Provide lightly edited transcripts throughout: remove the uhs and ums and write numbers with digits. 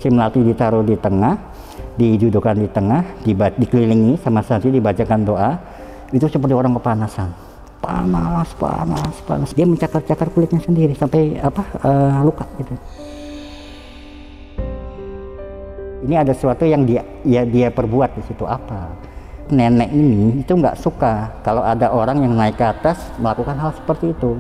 Si melati ditaruh di tengah, didudukan di tengah, dikelilingi sama santri, dibacakan doa. Itu seperti orang kepanasan. Panas. Dia mencakar-cakar kulitnya sendiri sampai luka gitu. Ini ada sesuatu yang dia perbuat di situ apa? Nenek ini itu nggak suka kalau ada orang yang naik ke atas melakukan hal seperti itu.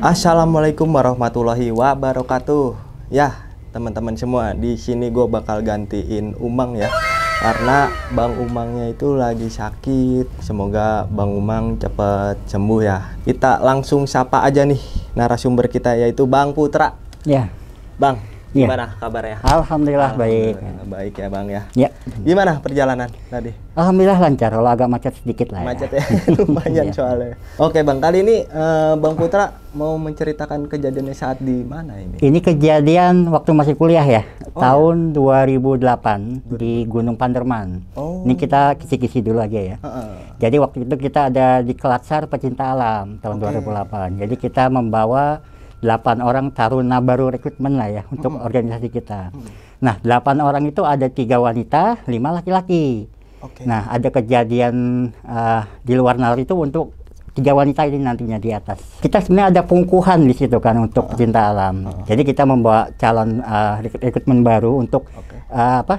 Assalamualaikum warahmatullahi wabarakatuh. Ya, teman-teman semua, di sini gue bakal gantiin Umang ya. Karena Bang Umangnya itu lagi sakit. Semoga Bang Umang cepat sembuh ya. Kita langsung sapa aja nih narasumber kita, yaitu Bang Putra. Ya. Bang, gimana kabarnya? Alhamdulillah baik. Baik ya Bang ya. Ya. Gimana perjalanan tadi? Alhamdulillah lancar, kalau agak macet sedikit lah. Macet ya, lumayan soalnya. Oke Bang, kali ini Bang Putra mau menceritakan kejadiannya saat di mana ini? Ini kejadian waktu masih kuliah ya, tahun 2008 di Gunung Panderman. Ini kita kisi-kisi dulu aja ya. Jadi waktu itu kita ada di Kelatsar Pecinta Alam tahun 2008. Jadi kita membawa 8 orang Taruna Baru rekrutmen lah ya untuk organisasi kita. Nah, 8 orang itu ada 3 wanita, 5 laki-laki. Nah, ada kejadian di luar nalar itu untuk 3 wanita ini nantinya di atas. Kita sebenarnya ada pengukuhan di situ kan untuk pecinta alam. Jadi kita membawa calon rekrutmen baru untuk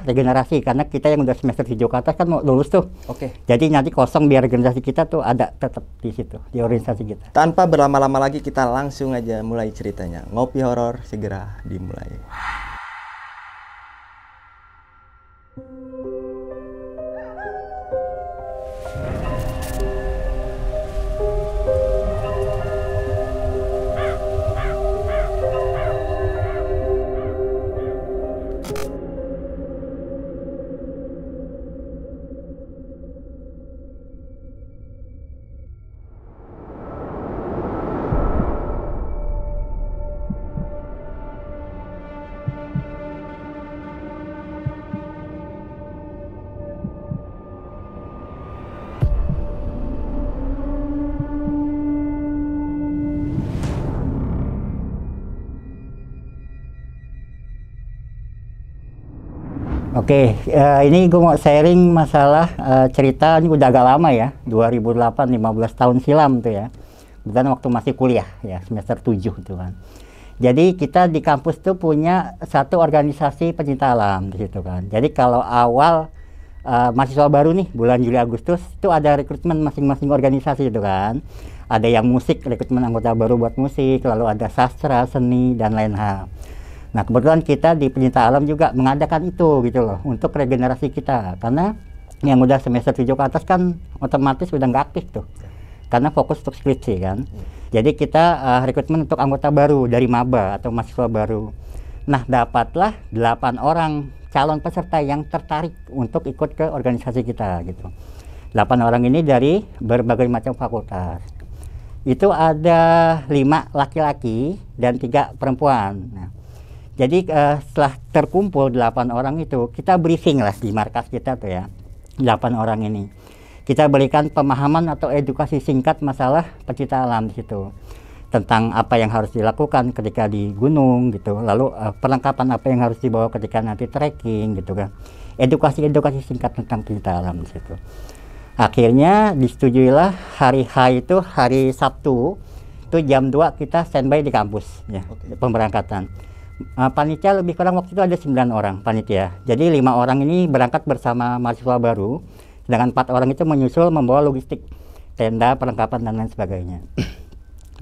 regenerasi, karena kita yang udah semester 7 ke atas kan mau lulus tuh. Jadi nanti kosong biar regenerasi kita tuh ada tetap di situ di organisasi kita. Tanpa berlama-lama lagi, kita langsung aja mulai ceritanya. Ngopi horor segera dimulai. Oke, ini gue mau sharing masalah cerita, ini udah agak lama ya, 2008, 15 tahun silam tuh ya. Bukan waktu masih kuliah ya, semester 7 tuh kan. Jadi kita di kampus tuh punya satu organisasi pecinta alam di situ kan. Jadi kalau awal mahasiswa baru nih, bulan Juli Agustus, itu ada rekrutmen masing-masing organisasi itu kan. Ada yang musik, rekrutmen anggota baru buat musik, lalu ada sastra, seni, dan lain hal. Nah, kebetulan kita di pecinta alam juga mengadakan itu gitu loh, untuk regenerasi kita. Karena yang udah semester 7 ke atas kan otomatis udah nggak aktif tuh, karena fokus untuk skripsi kan. Jadi kita rekrutmen untuk anggota baru dari maba atau mahasiswa baru. Nah, dapatlah 8 orang calon peserta yang tertarik untuk ikut ke organisasi kita gitu. 8 orang ini dari berbagai macam fakultas. Itu ada 5 laki-laki dan 3 perempuan. Nah, jadi setelah terkumpul 8 orang itu, kita briefing lah di markas kita tuh ya, 8 orang ini. Kita berikan pemahaman atau edukasi singkat masalah pecinta alam di situ. Tentang apa yang harus dilakukan ketika di gunung gitu, lalu perlengkapan apa yang harus dibawa ketika nanti trekking gitu kan. Edukasi singkat tentang pecinta alam di situ. Akhirnya disetujuilah hari H itu, hari Sabtu, itu jam 2 kita standby di kampus ya, pemberangkatan. Panitia lebih kurang waktu itu ada 9 orang panitia. Jadi 5 orang ini berangkat bersama mahasiswa baru, sedangkan 4 orang itu menyusul membawa logistik, tenda, perlengkapan, dan lain sebagainya.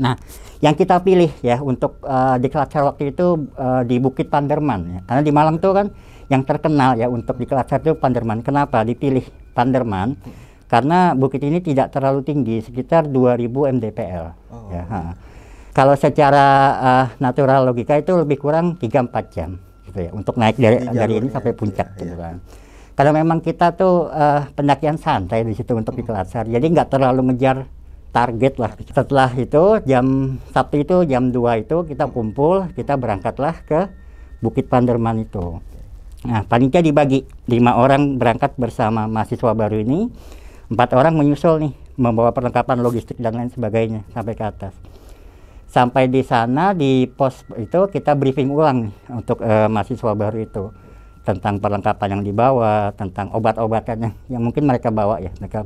Nah, yang kita pilih ya untuk di Kelatsar waktu itu di Bukit Panderman ya. Karena di Malang tuh kan yang terkenal ya untuk di Kelatsar itu Panderman. Kenapa dipilih Panderman? Karena bukit ini tidak terlalu tinggi, sekitar 2000 mdpl. Ya, kalau secara natural logika itu lebih kurang 3-4 jam gitu ya, untuk naik dari ini sampai puncak gitu kan. Karena memang kita tuh pendakian santai di situ untuk di Telasar, jadi nggak terlalu ngejar target lah. Setelah itu jam Sabtu itu jam 2 itu kita kumpul, kita berangkatlah ke Bukit Panderman itu. Nah, panitia dibagi 5 orang berangkat bersama mahasiswa baru ini, 4 orang menyusul nih, membawa perlengkapan logistik dan lain sebagainya sampai ke atas. Sampai di sana di pos itu kita briefing ulang nih, untuk mahasiswa baru itu tentang perlengkapan yang dibawa, tentang obat-obatan yang mungkin mereka bawa ya, mereka,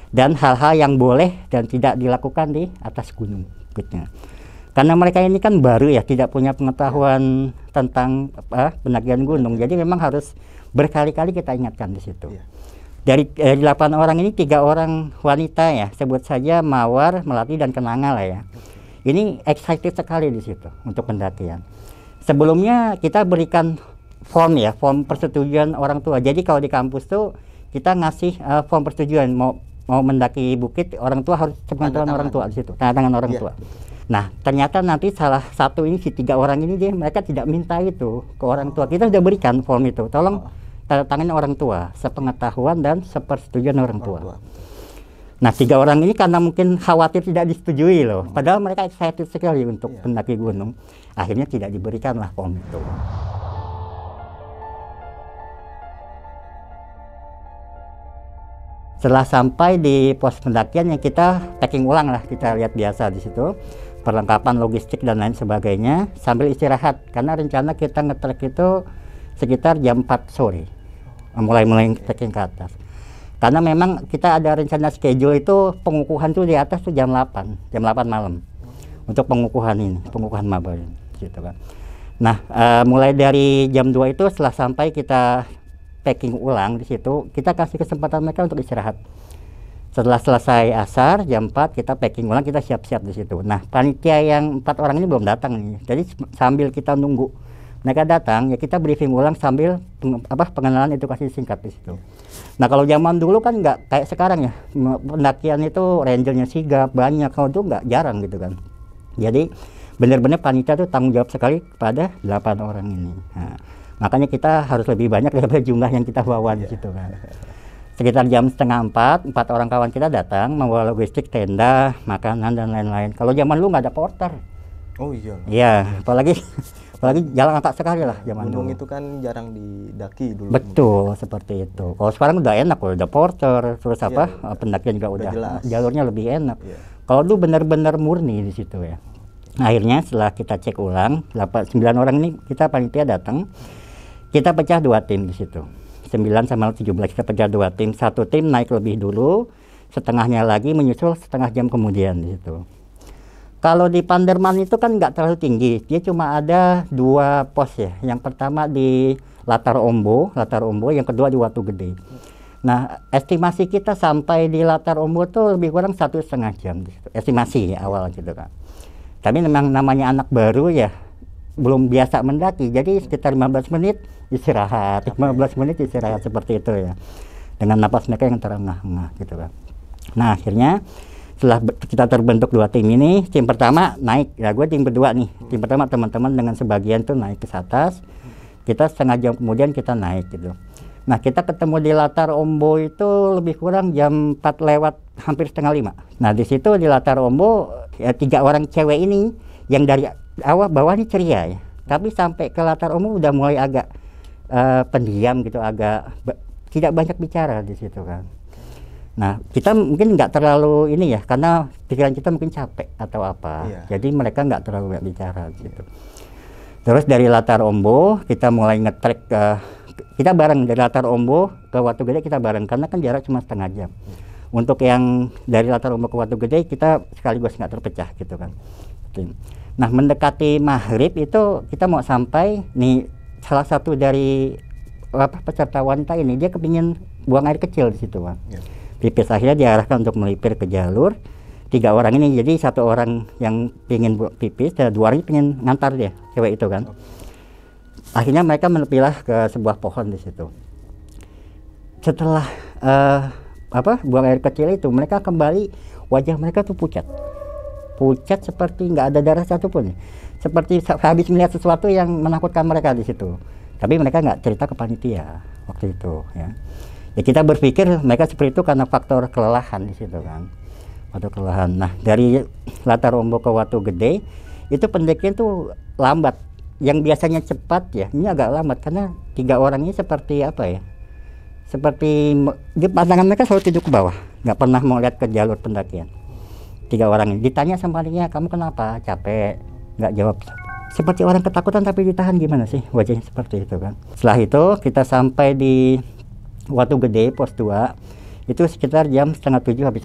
dan hal-hal yang boleh dan tidak dilakukan di atas gunung. Karena mereka ini kan baru ya, tidak punya pengetahuan tentang pendakian gunung, jadi memang harus berkali-kali kita ingatkan di situ. Dari 8 orang ini 3 orang wanita ya, sebut saja Mawar, Melati, dan Kenanga lah ya. Ini excited sekali di situ untuk pendakian. Sebelumnya kita berikan form ya, form persetujuan orang tua. Jadi kalau di kampus tuh kita ngasih form persetujuan mau mendaki bukit, orang tua harus pengantaran orang tua di situ, tanda tangan orang tua. Nah, ternyata nanti salah satu ini, si 3 orang ini mereka tidak minta itu ke orang tua. Kita sudah berikan form itu, tolong tanda tangan orang tua, sepengetahuan dan sepersetujuan orang tua. Nah, 3 orang ini karena mungkin khawatir tidak disetujui loh, padahal mereka excited sekali untuk pendaki gunung, akhirnya tidak diberikanlah form itu. Setelah sampai di pos pendakian yang kita packing ulang lah, kita lihat biasa di situ perlengkapan logistik dan lain sebagainya sambil istirahat, karena rencana kita ngetrek itu sekitar jam 4 sore mulai packing ke atas. Karena memang kita ada rencana schedule itu pengukuhan tuh di atas tuh jam 8 malam untuk pengukuhan ini, pengukuhan maba gitu kan. Nah, mulai dari jam 2 itu setelah sampai kita packing ulang di situ, kita kasih kesempatan mereka untuk istirahat. Setelah selesai asar jam 4 kita packing ulang, kita siap-siap di situ. Nah, panitia yang 4 orang ini belum datang nih. Jadi sambil kita nunggu mereka datang ya, kita briefing ulang sambil pengenalan edukasi singkat di situ. Nah, kalau zaman dulu kan nggak kayak sekarang ya, pendakian itu rangernya sigap banyak, kalau itu nggak, jarang gitu kan. Jadi benar-benar panitia tuh tanggung jawab sekali kepada 8 orang ini. Nah, makanya kita harus lebih banyak daripada jumlah yang kita bawa di situ kan. Sekitar jam 3:30, 4 orang kawan kita datang membawa logistik, tenda, makanan dan lain-lain. Kalau zaman dulu nggak ada porter. Oh iya. Iya, apalagi jalan angkat sekali lah zaman gunung dulu. itu kan jarang didaki dulu. Betul, seperti itu. Kalau sekarang udah enak, udah porter, terus pendakian juga udah jalurnya lebih enak. Kalau dulu benar-benar murni di situ ya. Akhirnya setelah kita cek ulang, 9 orang ini kita panitia datang. Kita pecah 2 tim di situ. 9 sama 17 kita pecah 2 tim. Satu tim naik lebih dulu, setengahnya lagi menyusul setengah jam kemudian di situ. Kalau di Panderman itu kan nggak terlalu tinggi, dia cuma ada 2 pos ya. Yang pertama di Latar Ombo, yang kedua di Watu Gede. Nah, estimasi kita sampai di Latar Ombo tuh lebih kurang 1,5 jam di situ. Estimasi ya, awal gitu kan. Tapi memang namanya anak baru ya, belum biasa mendaki, jadi sekitar 15 menit istirahat, 15 menit istirahat seperti itu ya, dengan napas mereka yang terengah-engah gitu kan. Nah, akhirnya setelah kita terbentuk 2 tim ini, tim pertama naik, ya gue tim kedua nih, tim pertama teman-teman dengan sebagian tuh naik ke atas, kita setengah jam kemudian kita naik gitu. Nah, kita ketemu di Latar Ombo itu lebih kurang jam 4 lewat hampir setengah 5. Nah, di situ di Latar Ombo ya 3 orang cewek ini yang dari awal bawah ini ceria ya, tapi sampai ke Latar Ombo udah mulai agak pendiam gitu, agak tidak banyak bicara di situ kan. Nah, kita mungkin nggak terlalu ini ya, karena pikiran kita mungkin capek atau apa, jadi mereka nggak terlalu banyak bicara gitu. Terus dari Latar Ombo kita mulai ngetrek kita bareng dari Latar Ombo ke Watu Gede, kita bareng karena kan jarak cuma setengah jam. Untuk yang dari Latar Ombo ke Watu Gede kita sekaligus nggak terpecah gitu kan. Nah, mendekati maghrib itu kita mau sampai nih, salah satu dari peserta wanita ini dia kepingin buang air kecil di situ kan. Pipis, akhirnya diarahkan untuk melipir ke jalur. 3 orang ini, jadi 1 orang yang pingin pipis dan 2 orang pingin ngantar dia, cewek itu kan. Akhirnya mereka menepilah ke sebuah pohon di situ. Setelah buang air kecil itu, mereka kembali, wajah mereka tuh pucat seperti nggak ada darah satupun, seperti habis melihat sesuatu yang menakutkan mereka di situ. Tapi mereka nggak cerita ke panitia waktu itu ya. Ya kita berpikir mereka seperti itu karena faktor kelelahan di situ kan. Waktu kelelahan. Nah, dari latar Ombok ke Watu Gede itu pendakian tuh lambat. Yang biasanya cepat ya, ini agak lambat karena 3 orang ini seperti apa ya? Seperti di pandangan mereka selalu tidur ke bawah, nggak pernah mau lihat ke jalur pendakian. 3 orang ini ditanya sama panitia, kamu kenapa? Capek? Nggak jawab. Seperti orang ketakutan tapi ditahan, gimana sih wajahnya seperti itu kan. Setelah itu kita sampai di Watu Gede pos 2 itu sekitar jam setengah 7 habis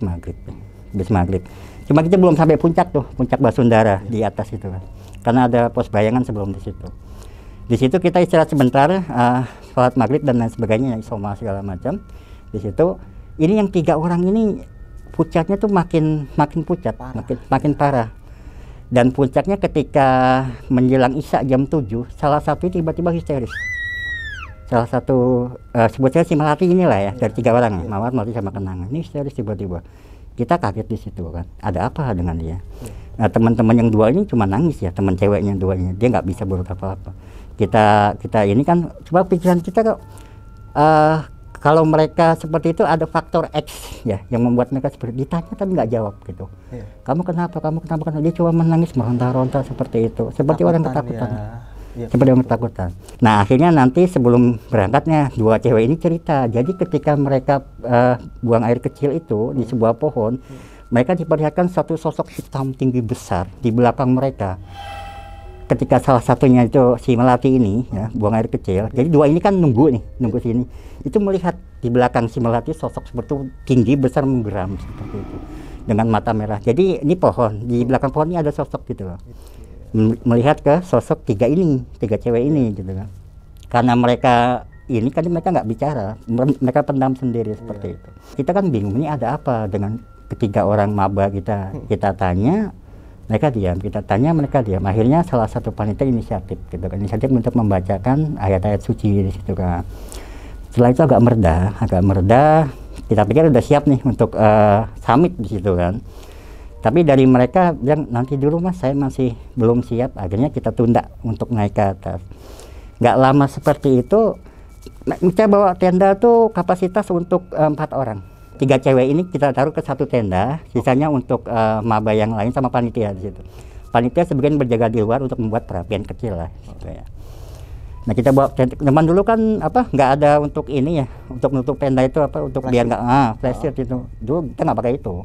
maghrib. Cuma kita belum sampai puncak tuh, puncak Basundara di atas itu kan. Karena ada pos bayangan sebelum di situ. Di situ kita istirahat sebentar, sholat maghrib dan lain sebagainya, isoma segala macam. Di situ ini yang 3 orang ini puncaknya tuh makin pucat, makin parah. Dan puncaknya ketika menjelang Isya jam 7, salah satu tiba-tiba histeris. Salah satu sebutnya si Melati inilah ya, dari 3 orang, Mawar, Melati sama Kenanga. Ini histeris tiba-tiba. Kita kaget di situ kan, ada apa dengan dia? Nah, teman-teman yang 2 ini cuma nangis ya, teman ceweknya 2 ini, dia nggak bisa berbuat apa-apa. Kita ini kan coba pikiran kita kok, kalau mereka seperti itu ada faktor X ya yang membuat mereka seperti ditanya tapi nggak jawab gitu. Kamu kenapa? Dia cuma menangis meronta-ronta seperti itu, seperti orang ketakutan. Seperti orang ketakutan. Nah, akhirnya nanti sebelum berangkatnya 2 cewek ini cerita. Jadi ketika mereka buang air kecil itu di sebuah pohon, mereka diperlihatkan satu sosok hitam tinggi besar di belakang mereka. Ketika salah satunya itu si Melati ini ya, buang air kecil. Jadi 2 ini kan nunggu sini. Itu melihat di belakang si Melati sosok seperti itu, tinggi besar menggeram seperti itu dengan mata merah. Jadi ini pohon, di belakang pohon ini ada sosok gitu loh. Melihat ke sosok 3 cewek ini gitu kan. Karena mereka ini kan mereka nggak bicara, mereka pendam sendiri seperti itu. Kita kan bingung ini ada apa dengan ketiga orang maba kita tanya, mereka diam, kita tanya mereka diam. Akhirnya salah satu panitia inisiatif gitu kan, inisiatif untuk membacakan ayat-ayat suci di situ kan. Setelah itu agak mereda, kita pikir udah siap nih untuk summit di situ kan. Tapi dari mereka bilang nanti dulu mas, saya masih belum siap. Akhirnya kita tunda untuk naik ke atas. Nggak lama seperti itu, kita bawa tenda tuh kapasitas untuk 4 orang. 3 cewek ini kita taruh ke satu tenda, sisanya untuk maba yang lain sama panitia di situ. Panitia sebagian berjaga di luar untuk membuat perapian kecil lah. Gitu ya. Nah kita bawa tenda, zaman dulu kan nggak ada untuk ini ya, untuk menutup tenda itu untuk biar nggak flashlight itu. Dulu kita nggak pakai itu.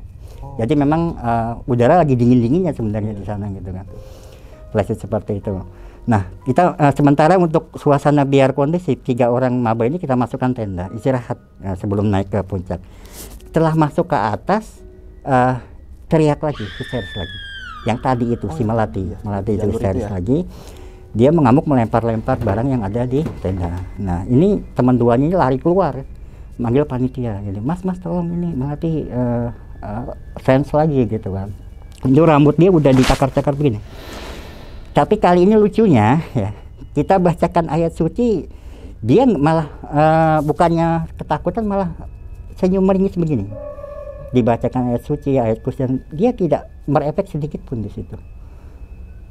Jadi memang udara lagi dingin-dinginnya sebenarnya di sana gitu kan. Flashlight seperti itu. Nah, kita sementara untuk suasana biar kondisif, 3 orang maba ini kita masukkan tenda, istirahat sebelum naik ke puncak. Setelah masuk ke atas, teriak lagi, histeris lagi. Yang tadi itu si Melati itu histeris lagi. Dia mengamuk melempar-lempar barang yang ada di tenda. Nah, ini teman 2 ini lari keluar, manggil panitia. Jadi, Mas tolong ini Melati fans lagi gitu kan. Itu rambut dia udah ditakar-takar begini. Tapi kali ini lucunya ya, kita bacakan ayat suci, dia malah bukannya ketakutan, malah senyum meringis begini. Dibacakan ayat suci, ayat kursi, dia tidak berefek sedikit pun di situ.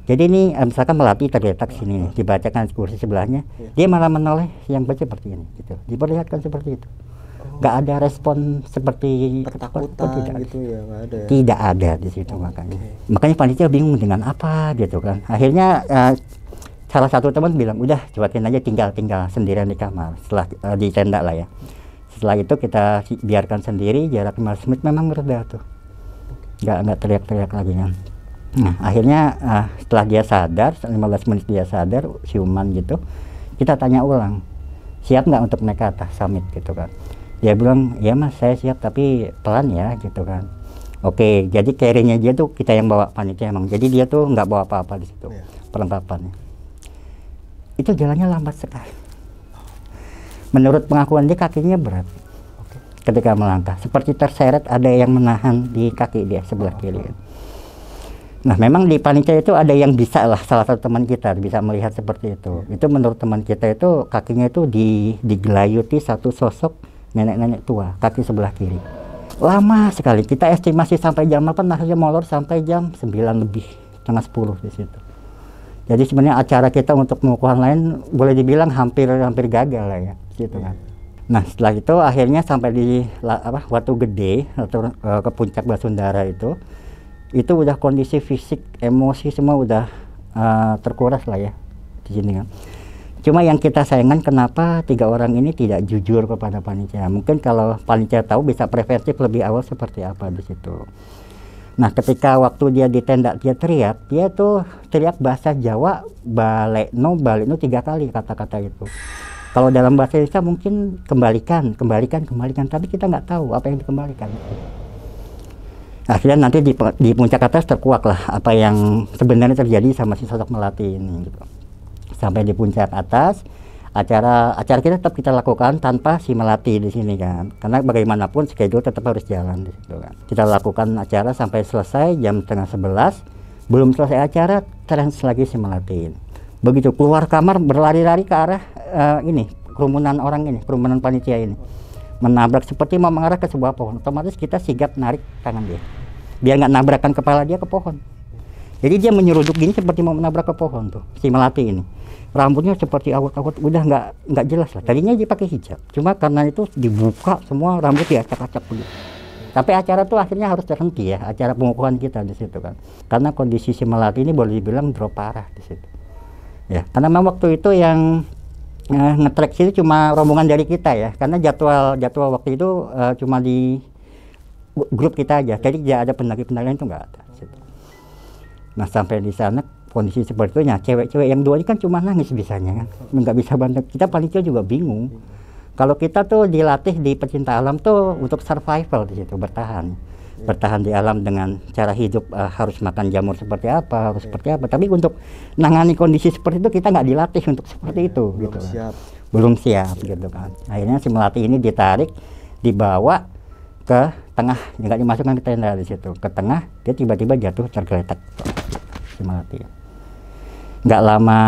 Jadi ini misalkan Melati terletak sini, dibacakan kursi sebelahnya, dia malah menoleh yang baca seperti ini, gitu. Diperlihatkan seperti itu. Nggak ada respon seperti ketakutan gitu ya, nggak ada ya? Tidak ada di situ. Makanya panitia bingung dengan apa gitu kan. Akhirnya salah satu teman bilang udah cuekin aja, tinggal sendirian di kamar setelah di tenda lah ya. Setelah itu kita biarkan sendiri, jarak 15 menit memang mereda tuh, nggak teriak-teriak lagi kan. Nah akhirnya setelah dia sadar, 15 menit dia sadar, siuman gitu, kita tanya ulang, siap nggak untuk naik ke atas summit gitu kan. Dia bilang, ya mas saya siap tapi pelan ya gitu kan. Oke, jadi carry-nya dia tuh kita yang bawa panitia emang. Jadi dia tuh nggak bawa apa-apa di situ, perlengkapannya. Itu jalannya lambat sekali. Menurut pengakuan dia kakinya berat ketika melangkah. Seperti terseret ada yang menahan di kaki dia sebelah kiri. Nah memang di panitia itu ada yang bisa lah, salah satu teman kita bisa melihat seperti itu. Itu menurut teman kita itu kakinya itu digelayuti satu sosok nenek-nenek tua, kaki sebelah kiri. Lama sekali, kita estimasi sampai jam 8, akhirnya molor sampai jam 9 lebih, setengah 10 di situ. Jadi sebenarnya acara kita untuk pengukuhan lain boleh dibilang hampir gagal lah ya, gitu kan. Nah setelah itu akhirnya sampai di Watu Gede atau ke puncak Basundara itu udah kondisi fisik, emosi semua udah terkuras lah ya di sini kan. Cuma yang kita sayangkan kenapa 3 orang ini tidak jujur kepada panitia. Mungkin kalau panitia tahu bisa preventif lebih awal seperti apa di situ. Nah ketika waktu dia di tenda dia tuh teriak bahasa Jawa balekno 3 kali kata-kata itu. Kalau dalam bahasa Indonesia mungkin kembalikan, tapi kita nggak tahu apa yang dikembalikan. Akhirnya nanti di puncak atas terkuak lah apa yang sebenarnya terjadi sama si sosok Melati ini gitu. Sampai di puncak atas, acara kita tetap kita lakukan tanpa si Melati di sini kan, karena bagaimanapun schedule tetap harus jalan di situ kan. Kita lakukan acara sampai selesai jam 10:30, belum selesai acara trans lagi si Melati. Begitu keluar kamar berlari-lari ke arah kerumunan orang ini, kerumunan panitia ini, menabrak seperti mau mengarah ke sebuah pohon. Otomatis kita sigap narik tangan dia, biar nggak nabrakkan kepala dia ke pohon. Jadi dia menyeruduk gini seperti mau menabrak ke pohon tuh si Melati ini. Rambutnya seperti awut-awut, udah nggak jelas lah. Tadinya dia pakai hijab, cuma karena itu dibuka semua rambut dia acak-acak begitu. Tapi acara tuh akhirnya harus terhenti ya, acara pengukuhan kita di situ kan. Karena kondisi si Melati ini boleh dibilang drop parah di situ. Ya, karena memang waktu itu yang nge-track sini cuma rombongan dari kita ya, karena jadwal waktu itu cuma di grup kita aja, jadi tidak ada pendaki-pendaki lain itu nggak ada. Situ. Nah sampai di sana kondisi seperti itu, cewek-cewek yang 2 ini kan cuma nangis bisanya kan, nggak bisa bantu. Kita panitia juga bingung. Kalau kita tuh dilatih di pecinta alam tuh untuk survival di situ, bertahan di alam dengan cara hidup, harus makan jamur seperti apa, harus seperti apa. Tapi untuk nangani kondisi seperti itu kita nggak dilatih untuk seperti itu, belum siap gitu kan. Akhirnya si Melati ini ditarik, dibawa ke tengah, nggak dimasukkan ke tenda di situ, ke tengah dia tiba-tiba jatuh tergeletak si Melati. Nggak lama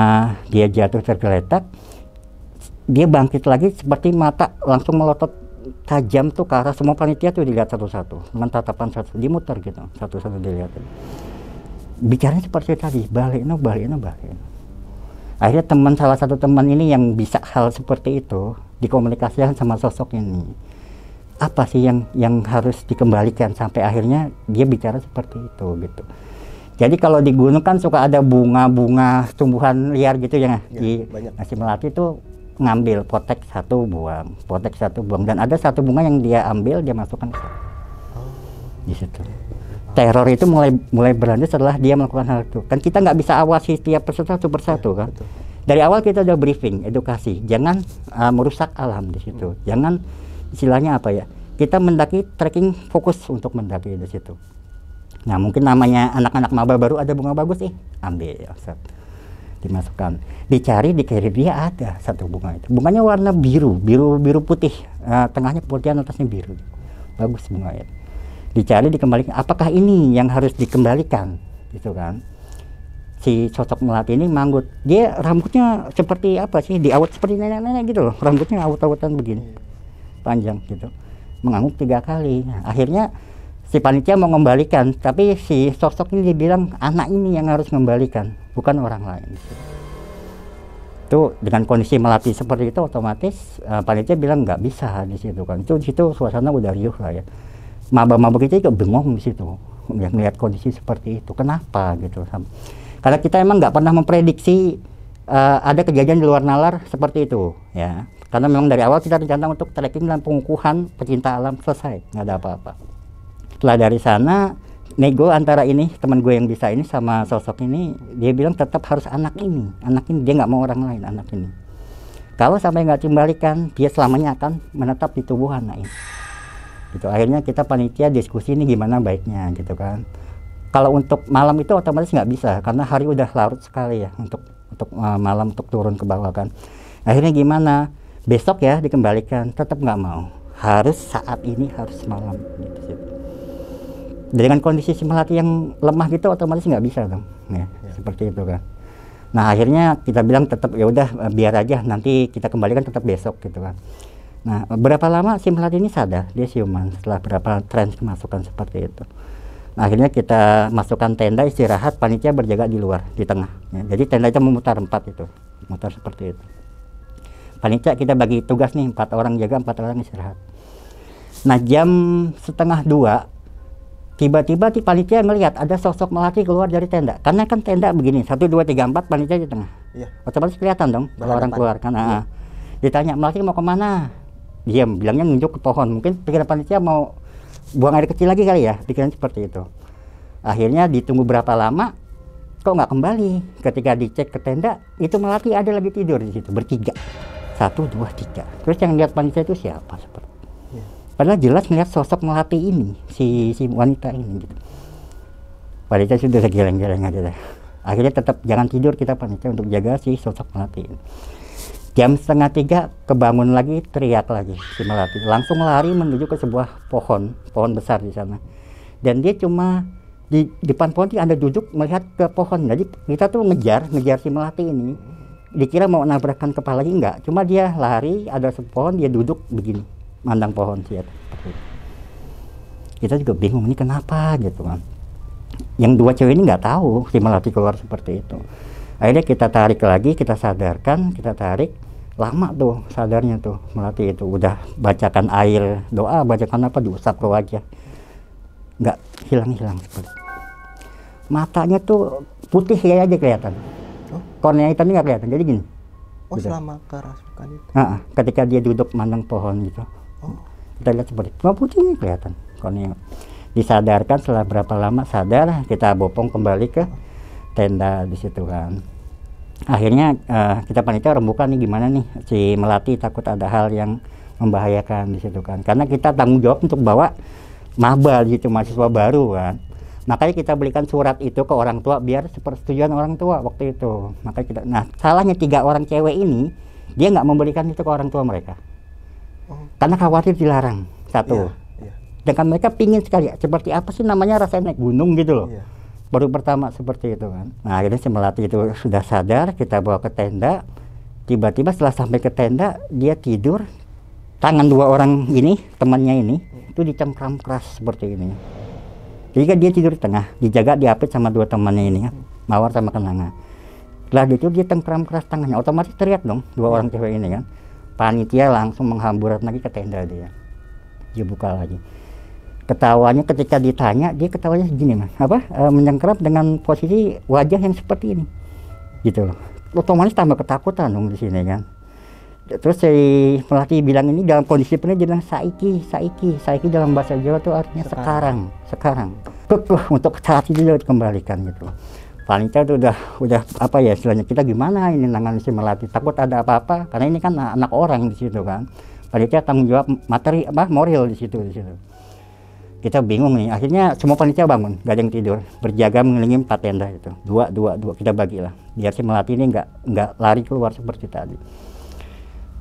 dia jatuh tergeletak, dia bangkit lagi seperti mata langsung melotot tajam tuh ke arah semua panitia tuh, dilihat satu-satu dengan tatapan satu, dimuter gitu satu-satu dilihat. Bicaranya seperti tadi, balekno. Akhirnya salah satu teman ini yang bisa hal seperti itu dikomunikasikan sama sosok ini. Apa sih yang harus dikembalikan, sampai akhirnya dia bicara seperti itu gitu. Jadi kalau di gunung kan suka ada bunga-bunga tumbuhan liar gitu ya, banyak. Si Melati itu ngambil potek satu buang, dan ada satu bunga yang dia ambil, dia masukkan di situ. Teror itu mulai berlanjut setelah dia melakukan hal itu. Kan kita nggak bisa awasi setiap peserta satu persatu kan. Betul. Dari awal kita udah briefing, edukasi, jangan merusak alam di situ, jangan istilahnya apa ya, kita mendaki trekking fokus untuk mendaki di situ. Nah mungkin namanya anak-anak maba baru ada bunga bagus ambil ya, dimasukkan, dicari di kiri dia ada satu bunga itu, bunganya warna biru putih, tengahnya putihan, atasnya biru, bagus bunga itu. Dicari, dikembalikan, apakah ini yang harus dikembalikan gitu kan. Si sosok Melati ini manggut, dia rambutnya seperti apa sih, diawet seperti nenek-nenek gitu loh, rambutnya awet-awetan begini panjang gitu, mengangguk 3 kali. Nah, akhirnya si panitia mau mengembalikan, tapi si sosok ini dibilang anak ini yang harus mengembalikan, bukan orang lain. Itu dengan kondisi Melati seperti itu, otomatis panitia bilang nggak bisa di situ kan. Itu di situ suasana udah riuh lah ya. Maba-maba kita juga bengong di situ, melihat kondisi seperti itu. Kenapa gitu? Karena kita emang nggak pernah memprediksi ada kejadian di luar nalar seperti itu ya. Karena memang dari awal kita rencana untuk trekking dan pengukuhan pecinta alam selesai, nggak ada apa-apa. Setelah dari sana nego antara ini teman gue yang bisa ini sama sosok ini, dia bilang tetap harus anak ini dia nggak mau orang lain, anak ini. Kalau sampai nggak dikembalikan, dia selamanya akan menetap di tubuh anak ini. Gitu. Akhirnya kita panitia diskusi ini gimana baiknya gitu kan. Kalau untuk malam itu otomatis nggak bisa karena hari udah larut sekali ya untuk malam untuk turun ke bawah kan. Akhirnya gimana? Besok ya dikembalikan, tetap nggak mau. Harus saat ini, harus malam gitu sih. Dengan kondisi si Melati yang lemah gitu otomatis nggak bisa dong. Ya, seperti itu kan. Nah akhirnya kita bilang tetap ya udah biar aja, nanti kita kembalikan tetap besok gitu kan. Nah berapa lama si Melati ini sadar, dia siuman setelah berapa tren kemasukan seperti itu. Akhirnya kita masukkan tenda istirahat, panitia berjaga di luar, di tengah. Ya, jadi tenda itu memutar 4 itu, memutar seperti itu. Panitia kita bagi tugas nih, 4 orang jaga, 4 orang istirahat. Nah jam 1:30 tiba-tiba di panitia ngelihat ada sosok melati keluar dari tenda. Karena kan tenda begini, 1, 2, 3, 4 panitia di tengah. Iya. Otomatis kelihatan dong kalau orang keluar kan. Iya. Ditanya melati mau kemana? Diam, bilangnya nunjuk ke pohon. Mungkin pikiran panitia mau buang air kecil lagi kali ya, pikiran seperti itu. Akhirnya ditunggu berapa lama, kok nggak kembali. Ketika dicek ke tenda, itu melati ada lagi tidur di situ bertiga. 1, 2, 3. Terus yang lihat panitia itu siapa? Seperti. Padahal jelas melihat sosok melati ini, si wanita ini gitu. Panitia sudah geleng-geleng aja. Akhirnya tetap jangan tidur kita panitia untuk jaga si sosok melati ini. Jam 2:30 kebangun lagi, teriak lagi si melati. Langsung lari menuju ke sebuah pohon besar di sana. Dan dia cuma di depan pohon dia ada duduk melihat ke pohon. Jadi kita tuh ngejar si melati ini. Dikira mau nabrakkan kepala lagi enggak. Cuma dia lari, ada pohon, dia duduk begini, mandang pohon sih. Kita juga bingung ini kenapa gitu kan. Yang 2 cewek ini nggak tahu si melati keluar seperti itu. Akhirnya kita tarik lagi, kita sadarkan, kita tarik. Lama tuh sadarnya tuh melati itu. Udah bacakan air doa, bacakan apa, diusap ke wajah. Nggak hilang-hilang seperti. Matanya tuh putih kayak aja kelihatan. Kornea hitamnya nggak kelihatan, jadi gini. Oh gitu. Selama kerasukan itu? Ketika dia duduk mandang pohon gitu. Kita lihat seperti itu, putih kelihatan kornea. Disadarkan setelah berapa lama sadar, kita bopong kembali ke tenda di situ kan. Akhirnya kita panitia rembukan nih gimana nih si melati takut ada hal yang membahayakan di situ kan. Karena kita tanggung jawab untuk bawa maba gitu, mahasiswa baru kan. Makanya kita berikan surat itu ke orang tua biar sepersetujuan orang tua waktu itu. Makanya kita, nah salahnya 3 orang cewek ini dia nggak memberikan itu ke orang tua mereka. Karena khawatir dilarang. 1. Sedangkan mereka pingin sekali, seperti apa sih namanya rasanya naik gunung gitu loh. Baru pertama seperti itu kan. Nah akhirnya si melati itu sudah sadar, kita bawa ke tenda. Tiba-tiba setelah sampai ke tenda, dia tidur. Tangan 2 orang ini, temannya ini, itu dicengkram keras seperti ini. Jadi kan dia tidur di tengah, dijaga, diapit sama 2 temannya ini kan, Mawar sama Kenanga. Setelah itu dia tengkram keras tangannya, otomatis teriak dong 2 orang cewek ini kan. Panitia langsung menghamburan lagi ke tenda dia. Dia buka lagi. Ketawanya ketika ditanya, dia ketawanya segini mas, menyengkerap dengan posisi wajah yang seperti ini, gitu loh. Otomatis tambah ketakutan dong di sini kan. Terus si melati bilang ini dalam kondisi penuh, dia bilang saiki dalam bahasa Jawa itu artinya sekarang. Kekeh untuk saat itu dia dikembalikan gitu loh. Panitia itu udah apa ya istilahnya, kita gimana ini nangan si melati, takut ada apa-apa karena ini kan anak orang di situ kan. Panitia tanggung jawab materi moral di situ. Kita bingung nih, akhirnya semua panitia bangun, gak ada yang tidur, berjaga mengelilingi 4 tenda itu, dua, kita bagilah, biar si melati ini nggak lari keluar seperti tadi.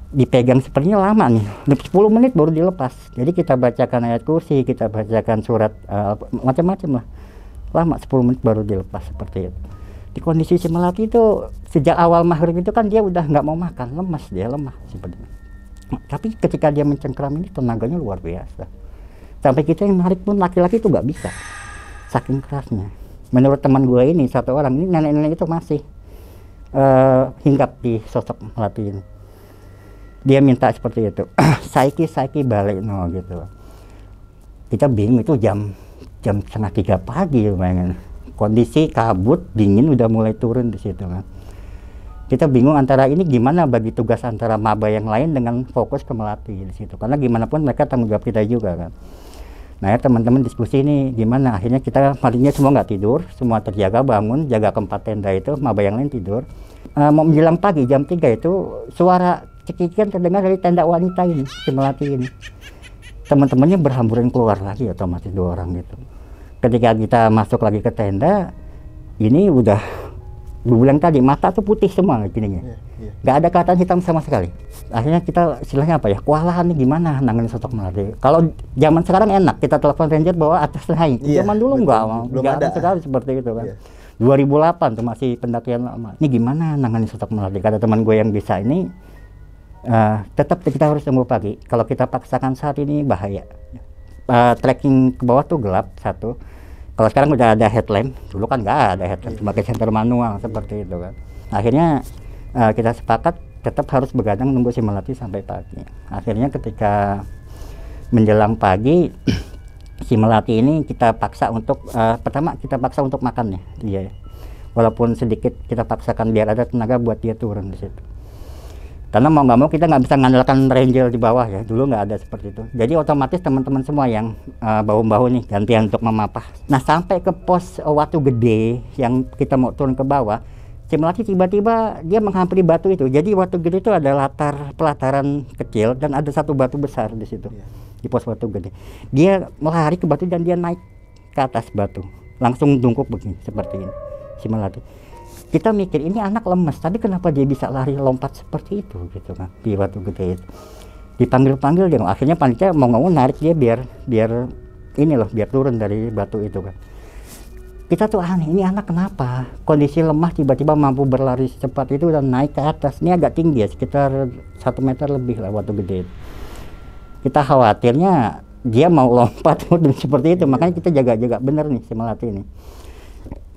Dipegang sepertinya lama nih, 10 menit baru dilepas. Jadi kita bacakan ayat kursi, kita bacakan surat macam-macam lah, lama 10 menit baru dilepas seperti itu. Di kondisi si melati itu sejak awal maghrib itu kan dia udah nggak mau makan, lemah seperti itu. Tapi ketika dia mencengkram ini tenaganya luar biasa. Sampai kita yang narik pun laki-laki itu nggak bisa, saking kerasnya. Menurut teman gue ini 1 orang ini, nenek-nenek itu masih hinggap di sosok melati ini. Dia minta seperti itu, saiki balik no gitu. Kita bingung, itu jam 2:30 pagi, bayangin. Kondisi kabut dingin udah mulai turun di situ kan. Kita bingung antara ini gimana bagi tugas antara maba yang lain dengan fokus ke melati di situ. Karena gimana pun mereka tanggung jawab kita juga kan. Nah ya teman-teman diskusi ini gimana, akhirnya kita marinya semua nggak tidur, semua terjaga, bangun, jaga ke 4 tenda itu, maba yang lain tidur. Mau menjelang pagi jam 3 itu suara cekikikan terdengar dari tenda wanita ini, si melati ini. Teman-temannya berhamburan keluar lagi, otomatis 2 orang gitu. Ketika kita masuk lagi ke tenda, ini udah bulan tadi mata tuh putih semua gini, nggak ada kelihatan hitam sama sekali. Akhirnya kita istilahnya apa ya, kewalahan nih gimana nanganin sosok melati. Kalau zaman sekarang enak, kita telepon ranger bawa atas naik. Zaman dulu belum ada sekali seperti itu kan. 2008 tuh masih pendakian lama. Ini gimana nanganin sosok melati? Kata teman gue yang bisa ini, tetap kita harus tunggu pagi. Kalau kita paksakan saat ini bahaya. Trekking ke bawah tuh gelap 1. Kalau sekarang udah ada headlamp, dulu kan nggak ada headlamp, cuma pakai senter manual seperti itu kan. Akhirnya kita sepakat tetap harus begadang nunggu si Melati sampai pagi. Akhirnya ketika menjelang pagi si Melati ini kita paksa untuk pertama kita paksa untuk makan ya dia. Walaupun sedikit kita paksakan biar ada tenaga buat dia turun di situ. Karena mau nggak mau kita nggak bisa ngandalkan ranger di bawah ya, dulu nggak ada seperti itu. Jadi otomatis teman-teman semua yang bahu-bahu nih gantian untuk memapah. Nah sampai ke pos Watu Gede yang kita mau turun ke bawah, si Melati tiba-tiba dia menghampiri batu itu. Jadi Watu Gede itu ada pelataran kecil dan ada satu batu besar di situ, di pos Watu Gede. Dia melari ke batu dan dia naik ke atas batu, langsung dungkuk begini seperti ini si Melati. Kita mikir ini anak lemes, tapi kenapa dia bisa lari lompat seperti itu gitu kan di Watu Gede itu. Dipanggil-panggil dia, akhirnya panitia mau nggak mau narik dia biar ini loh, biar turun dari batu itu kan. Kita tuh aneh, ini anak kenapa kondisi lemah tiba-tiba mampu berlari secepat itu dan naik ke atas. Ini agak tinggi ya, sekitar 1 meter lebih lah Watu Gede itu. Kita khawatirnya dia mau lompat seperti itu, makanya kita jaga-jaga bener nih si Melati ini.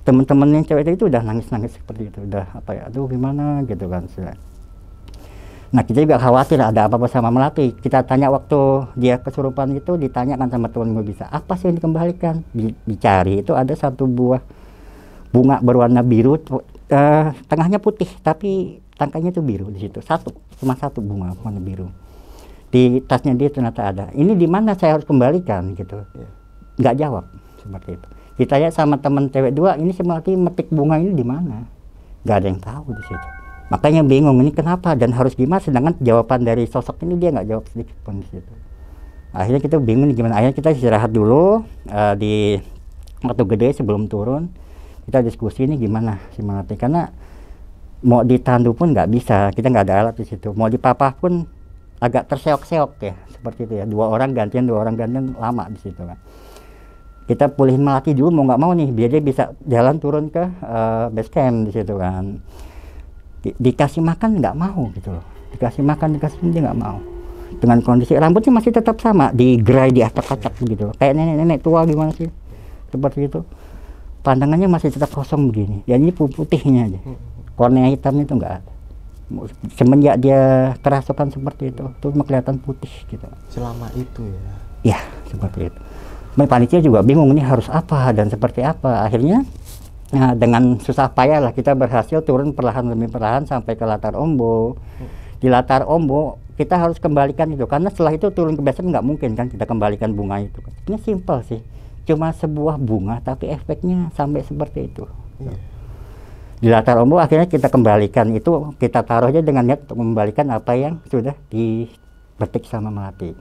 Teman-teman yang cewek itu udah nangis-nangis seperti itu, udah apa ya, aduh gimana gitu kan. Nah kita juga khawatir ada apa-apa sama Melati. Kita tanya waktu dia kesurupan itu, ditanyakan sama teman gue, bisa apa sih yang dikembalikan, dicari itu ada satu buah bunga berwarna biru, tengahnya putih tapi tangkainya itu biru di situ, cuma satu bunga warna biru. Di tasnya dia ternyata ada. Ini di mana saya harus kembalikan gitu, nggak jawab seperti itu. Ditanya sama teman cewek dua, ini si Melati metik bunga ini di mana? Gak ada yang tahu di situ. Makanya bingung ini kenapa dan harus gimana. Sedangkan jawaban dari sosok ini dia nggak jawab sedikit pun di situ. Akhirnya kita bingung gimana. Akhirnya kita istirahat dulu di Watu Gede sebelum turun. Kita diskusi ini gimana si Melati, karena mau ditandu pun nggak bisa. Kita nggak ada alat di situ. Mau dipapah pun agak terseok-seok ya seperti itu ya. Dua orang gantian lama di situ kan. Kita pulihin Melati dulu mau nggak mau nih biar dia bisa jalan turun ke base camp di situ kan. Dikasih makan nggak mau gitu loh, dikasih makan dia nggak mau. Dengan kondisi rambutnya masih tetap sama, digerai di acak-acak gitu loh. Kayak nenek-nenek tua gimana sih seperti itu. Pandangannya masih tetap kosong begini, ya ini putihnya aja, kornea hitamnya itu nggak ada. Semenjak dia kerasukan seperti itu tuh kelihatan putih gitu. Selama itu ya? Ya seperti itu. Panitia juga bingung ini harus apa dan seperti apa. Akhirnya dengan susah payah lah kita berhasil turun perlahan demi perlahan sampai ke latar Ombo. Di latar Ombo kita harus kembalikan itu, karena setelah itu turun ke base nggak mungkin kan kita kembalikan bunga itu. Ini simpel sih, cuma sebuah bunga tapi efeknya sampai seperti itu. Di latar Ombo akhirnya kita kembalikan itu, kita taruh aja dengan niat untuk mengembalikan apa yang sudah dipetik sama Melati.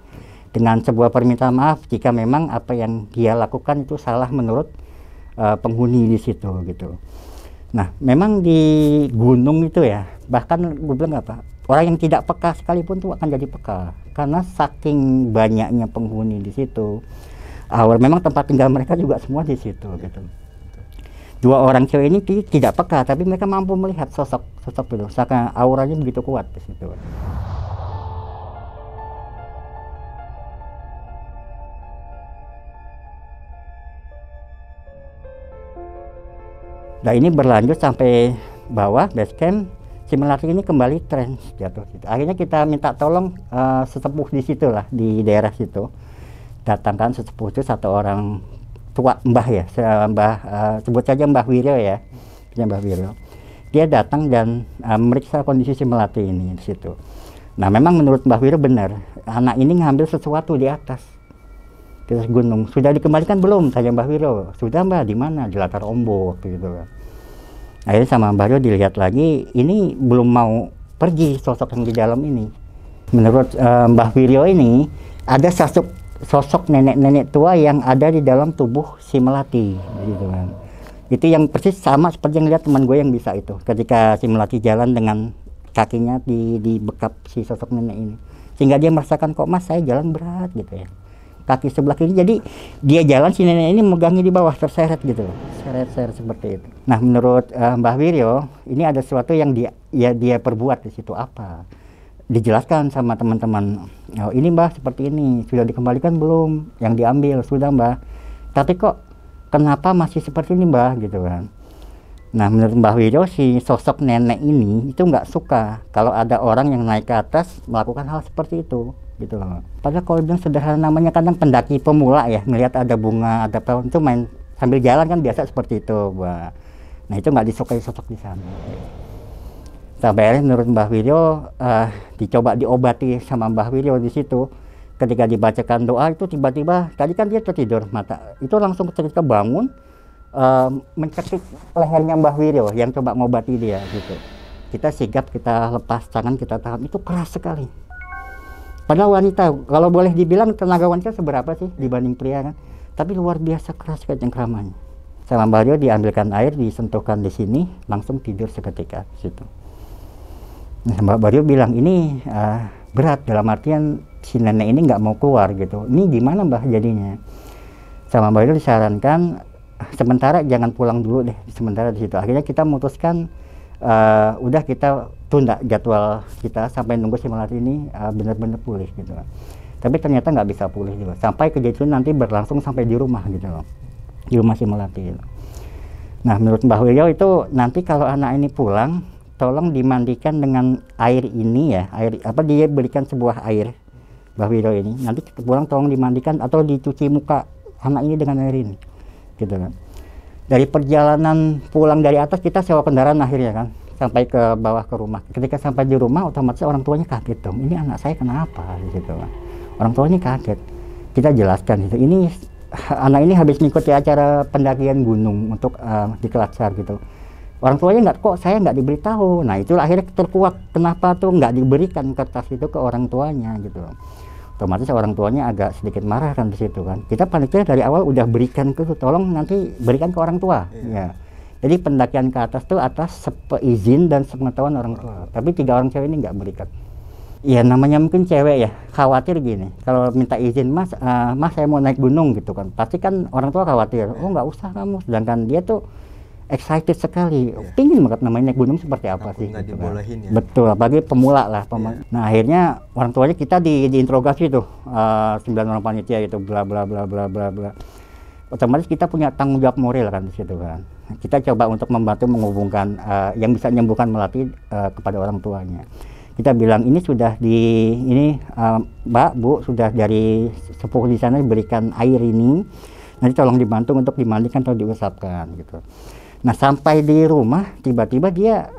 Dengan sebuah permintaan maaf jika memang apa yang dia lakukan itu salah menurut penghuni di situ gitu. Nah memang di gunung itu ya, bahkan gue bilang apa, orang yang tidak peka sekalipun tuh akan jadi peka karena saking banyaknya penghuni di situ. Memang tempat tinggal mereka juga semua di situ gitu. Dua orang cewek ini tidak peka tapi mereka mampu melihat sosok itu, karena auranya begitu kuat di situ. Nah ini berlanjut sampai bawah base camp, si Melati ini kembali trans jatuh gitu. Akhirnya kita minta tolong sesepuh di situ lah, di daerah situ. Datangkan sesepuh itu satu orang tua, mbah ya, sebut saja Mbah Wiryo ya, Mbah Wiryo. Dia datang dan memeriksa kondisi si Melati ini di situ. Nah memang menurut Mbah Wiryo benar, anak ini ngambil sesuatu di atas gunung. Sudah dikembalikan belum? Tanya Mbah Wiryo. Sudah Mbah, di mana? Di latar Ombo waktu itu kan. Akhirnya sama Mbah Wiryo dilihat lagi, ini belum mau pergi sosok yang di dalam ini. Menurut Mbah Wiryo ini ada sosok nenek-nenek tua yang ada di dalam tubuh si Melati gitu kan. Itu yang persis sama seperti yang lihat teman gue yang bisa itu. Ketika si Melati jalan dengan kakinya di bekap si sosok nenek ini. Sehingga dia merasakan kok Mas saya jalan berat gitu ya. Kaki sebelah kiri, jadi dia jalan si nenek ini megangnya di bawah terseret gitu, seret seperti itu. Nah menurut Mbah Wiryo ini ada sesuatu yang dia perbuat di situ. Apa? Dijelaskan sama teman-teman, ini Mbah seperti ini, sudah dikembalikan belum? Yang diambil sudah Mbah, tapi kok kenapa masih seperti ini Mbah gitu kan. Nah menurut Mbah Wiryo, si sosok nenek ini itu nggak suka kalau ada orang yang naik ke atas melakukan hal seperti itu gitu loh. Padahal kalau bilang sederhana, namanya kadang pendaki pemula ya, ngelihat ada bunga, ada pohon itu main sambil jalan kan biasa seperti itu Mbah. Nah itu nggak disukai sosok di sana. Sampai akhirnya menurut Mbah Wiryo dicoba diobati sama Mbah Wiryo di situ. Ketika dibacakan doa itu tiba-tiba, tadi kan dia tertidur mata, itu langsung ketika bangun mencekik lehernya Mbah Wiryo yang coba ngobati dia gitu. Kita sigap, kita lepas tangan, kita tahan, itu keras sekali. Padahal wanita, kalau boleh dibilang tenaga wanita seberapa sih dibanding pria kan? Tapi luar biasa keras cengkramannya. Sama Mbah Wiryo diambilkan air, disentuhkan di sini, langsung tidur seketika situ. Nah, Mbak Wiryo bilang ini berat, dalam artian si nenek ini nggak mau keluar gitu. Ini gimana Mbah jadinya? Sama Mbak Wiryo disarankan sementara jangan pulang dulu deh, sementara di situ. Akhirnya kita memutuskan udah kita tunda jadwal kita sampai nunggu si Melati ini benar-benar pulih gitu. Tapi ternyata nggak bisa pulih juga. Sampai kejadian nanti berlangsung sampai di rumah gitu loh, di rumah si Melati. Gitu. Nah menurut Mbah Wiryo itu nanti kalau anak ini pulang, tolong dimandikan dengan air ini ya, air apa, dia berikan sebuah air Mbah Wiryo ini. Nanti pulang tolong dimandikan atau dicuci muka anak ini dengan air ini. Gitu kan. Dari perjalanan pulang dari atas kita sewa kendaraan akhirnya kan sampai ke bawah ke rumah. Ketika sampai di rumah otomatis orang tuanya kaget dong. Ini anak saya kenapa gitu kan. Orang tuanya kaget. Kita jelaskan gitu. Ini anak ini habis mengikuti acara pendakian gunung untuk di Kelatsar gitu. Orang tuanya nggak, kok saya nggak diberitahu. Nah itulah akhirnya terkuak kenapa tuh nggak diberikan kertas itu ke orang tuanya gitu. Otomatis orang tuanya agak sedikit marah kan di situ kan. Kita panitia dari awal udah berikan ke, tolong nanti berikan ke orang tua. Ya. Jadi pendakian ke atas tuh atas seizin dan sepengetahuan orang tua. Tapi 3 orang cewek ini nggak berikan. Ya namanya mungkin cewek ya, khawatir gini. Kalau minta izin mas, mas saya mau naik gunung gitu kan. Pasti kan orang tua khawatir. Oh nggak usah kamu. Sedangkan dia tuh excited sekali, pingin banget namanya naik gunung seperti apa sih gitu kan. Ya? Betul, bagi pemula lah. Nah akhirnya orang tuanya kita diinterogasi tuh 9 orang panitia itu bla bla bla bla bla bla. Otomatis kita punya tanggung jawab moral kan di situ kan. Kita coba untuk membantu menghubungkan yang bisa menyembuhkan Melati kepada orang tuanya. Kita bilang ini sudah Mbak Bu sudah dari sepuh di sana diberikan air ini, nanti tolong dibantu untuk dimandikan atau diusapkan gitu. Nah sampai di rumah tiba-tiba dia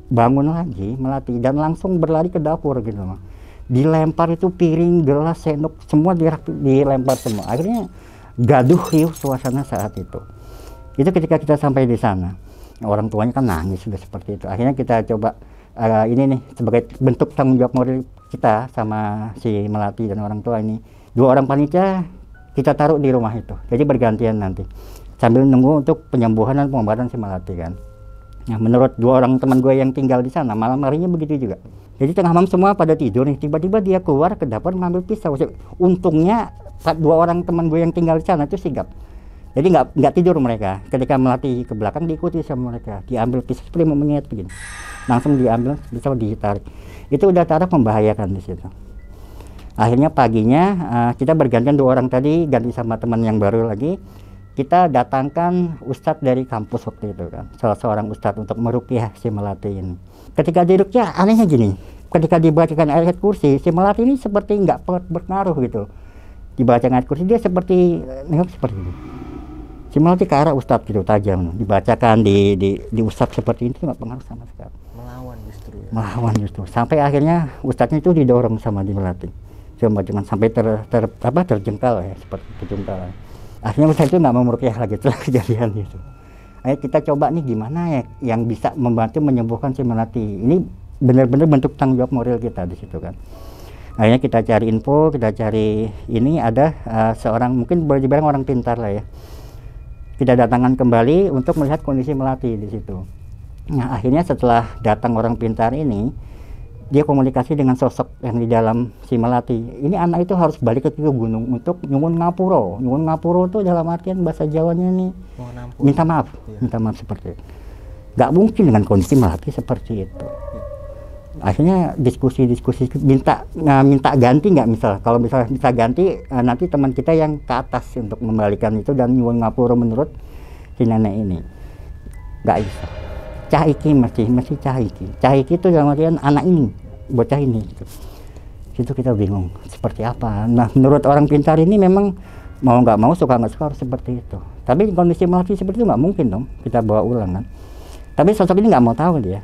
bangun lagi Melati dan langsung berlari ke dapur gitu loh. Dilempar itu piring, gelas, sendok semua dilempar semua. Akhirnya gaduh riuh suasana saat itu. Itu ketika kita sampai di sana. Orang tuanya kan nangis sudah seperti itu. Akhirnya kita coba ini nih sebagai bentuk tanggung jawab moral kita sama si Melati dan orang tua ini. 2 orang panitia kita taruh di rumah itu. Jadi bergantian nanti. Sambil nunggu untuk penyembuhan dan pengobatan si Melati kan. Nah menurut 2 orang teman gue yang tinggal di sana, malam harinya begitu juga. Jadi tengah malam semua pada tidur nih, tiba-tiba dia keluar ke dapur ngambil pisau. Untungnya 2 orang teman gue yang tinggal di sana itu sigap. Jadi nggak tidur mereka. Ketika Melati ke belakang diikuti sama mereka, diambil pisau seperti mau menyet begini. Langsung diambil pisau ditarik. Itu udah taraf membahayakan di situ. Akhirnya paginya kita bergantian 2 orang tadi ganti sama teman yang baru lagi. Kita datangkan ustadz dari kampus waktu itu kan, salah seorang ustadz untuk meruqyah si Melati ini. Ketika diruqyah anehnya gini, ketika dibacakan ayat kursi, si Melati ini seperti nggak berpengaruh gitu. Dibacakan ayat kursi dia seperti nengok seperti ini. Si Melati ke arah ustadz gitu tajam, dibacakan diusap seperti ini nggak pengaruh sama sekali. Melawan justru ya. Melawan justru. Sampai akhirnya ustadznya itu didorong sama di Melati. Cuma sampai terjengkal ya, seperti terjengkal. Akhirnya ustadz itu nggak mau meruqyah lagi setelah kejadian itu. Ayo kita coba nih gimana ya yang bisa membantu menyembuhkan si Melati. Ini benar-benar bentuk tanggung jawab moral kita di situ kan. Akhirnya kita cari info, kita cari ini ada seorang mungkin boleh dibilang orang pintar lah ya. Kita datangkan kembali untuk melihat kondisi Melati di situ. Nah akhirnya setelah datang orang pintar ini, dia komunikasi dengan sosok yang di dalam si Melati. Ini anak itu harus balik ke gunung untuk nyuwun ngapuro. Nyuwun ngapuro itu dalam artian bahasa Jawanya nih minta maaf, minta maaf seperti itu. Gak mungkin dengan kondisi Melati seperti itu. Akhirnya diskusi minta ganti nggak, misal kalau misalnya bisa ganti, nanti teman kita yang ke atas untuk membalikan itu dan nyuwun ngapura menurut si nenek ini. Nggak bisa. Cah iki mesti cah iki itu dalam artian anak ini, bocah ini gitu. Situ kita bingung seperti apa. Nah, menurut orang pintar ini memang mau nggak mau, suka nggak suka harus seperti itu. Tapi kondisi Melati seperti itu nggak mungkin dong kita bawa ulang kan. Tapi sosok ini nggak mau tahu dia,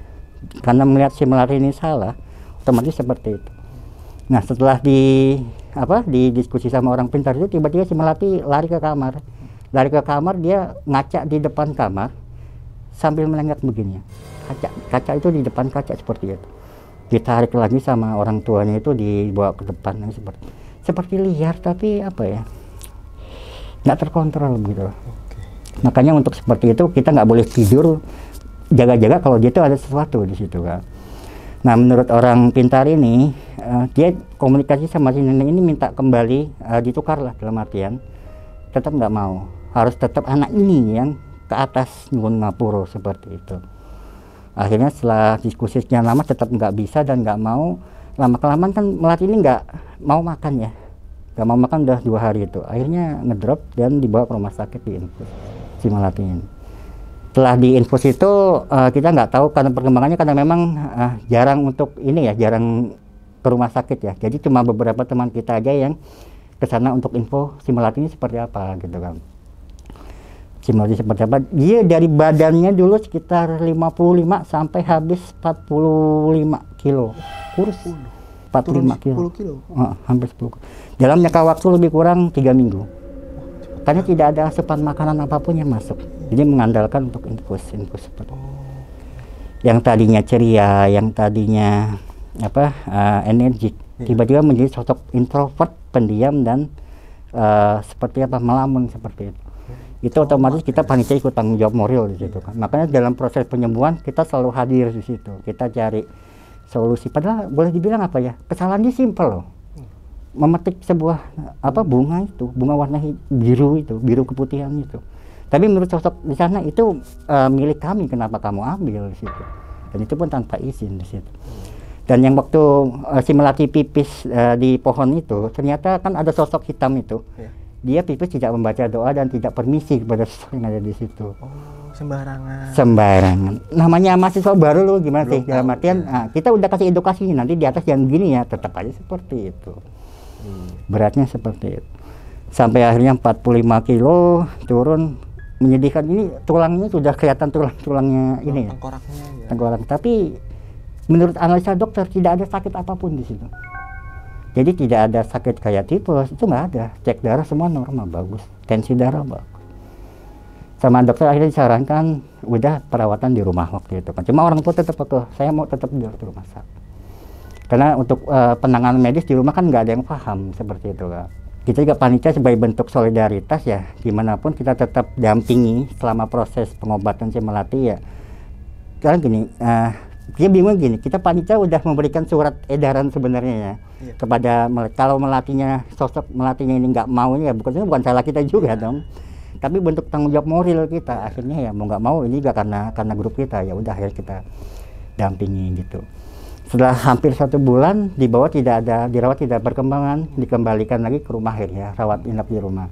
karena melihat si Melati ini salah, otomatis seperti itu. Nah, setelah didiskusi sama orang pintar itu, tiba-tiba si Melati lari ke kamar, dia ngaca di depan kamar sambil melenggak begini. Kaca itu di depan kaca seperti itu. Ditarik lagi sama orang tuanya, itu dibawa ke depan seperti liar, tapi apa ya, nggak terkontrol gitu. Makanya untuk seperti itu kita nggak boleh tidur, jaga-jaga kalau dia itu ada sesuatu di situ kan. Nah, menurut orang pintar ini, dia komunikasi sama si nenek ini, minta kembali ditukar lah, dalam artian tetap nggak mau, harus tetap anak ini yang ke atas nyuwun ngapura seperti itu. Akhirnya setelah diskusi sekian lama tetap nggak bisa dan nggak mau, lama-kelamaan kan Melati ini nggak mau makan ya, nggak mau makan udah 2 hari itu. Akhirnya ngedrop dan dibawa ke rumah sakit, diinfus si Melati ini. Setelah diinfus itu kita nggak tahu karena perkembangannya, karena memang jarang untuk ini ya, jarang ke rumah sakit ya. Jadi cuma beberapa teman kita aja yang ke sana untuk info si Melati ini seperti apa gitu kan. Si Melati seperti apa? Dia dari badannya dulu sekitar 55 sampai habis 45 kilo. Kurus 45 kilo. 10 kilo. Hampir 10 kilo. Dalam jangka waktu lebih kurang 3 minggu. Karena tidak ada asupan makanan apapun yang masuk. Jadi mengandalkan untuk infus seperti itu. Yang tadinya ceria, yang tadinya energik, tiba-tiba menjadi sosok introvert, pendiam dan seperti apa, melamun seperti itu. Itu otomatis kita panitia ikut tanggung jawab moral di situ kan. Makanya dalam proses penyembuhan kita selalu hadir di situ. Kita cari solusi. Padahal boleh dibilang apa ya, kesalahan dia simpel loh. Memetik sebuah bunga itu, bunga warna biru itu, biru keputihan itu. Tapi menurut sosok di sana itu milik kami, kenapa kamu ambil di situ? Dan itu pun tanpa izin di situ. Dan yang waktu si Melati pipis di pohon itu, ternyata kan ada sosok hitam itu. Dia pipis tidak membaca doa dan tidak permisi kepada sosok yang ada di situ. Sembarangan. Namanya mahasiswa baru loh, gimana sih? Dalam artian kita udah kasih edukasi, nanti di atas yang gini ya, tetap aja seperti itu. Beratnya seperti itu. Sampai akhirnya 45 kilo turun, menyedihkan. Ini tulangnya sudah kelihatan tulangnya ini ya. Tengkoraknya. Tapi menurut analisa dokter tidak ada sakit apapun di situ. Jadi tidak ada sakit kayak tipes, itu nggak ada. Cek darah semua normal, bagus. Tensi darah bagus. Sama dokter akhirnya disarankan udah perawatan di rumah waktu itu kan. Cuma orang tua tetap saya mau tetap di rumah sakit. Karena untuk penanganan medis di rumah kan nggak ada yang paham seperti itu kan. Kita juga panitia sebagai bentuk solidaritas ya, dimanapun kita tetap dampingi selama proses pengobatan si Melati ya. Karena gini, dia bingung gini, kita panitia udah memberikan surat edaran sebenarnya ya, kepada kalau sosok Melatinya ini nggak mau ya, bukan salah kita juga dong. Tapi bentuk tanggung jawab moral kita, akhirnya ya mau nggak mau ini juga karena grup kita, ya udah akhirnya kita dampingi gitu. Setelah hampir 1 bulan dirawat tidak berkembangan, dikembalikan lagi ke rumah akhirnya, rawat inap di rumah.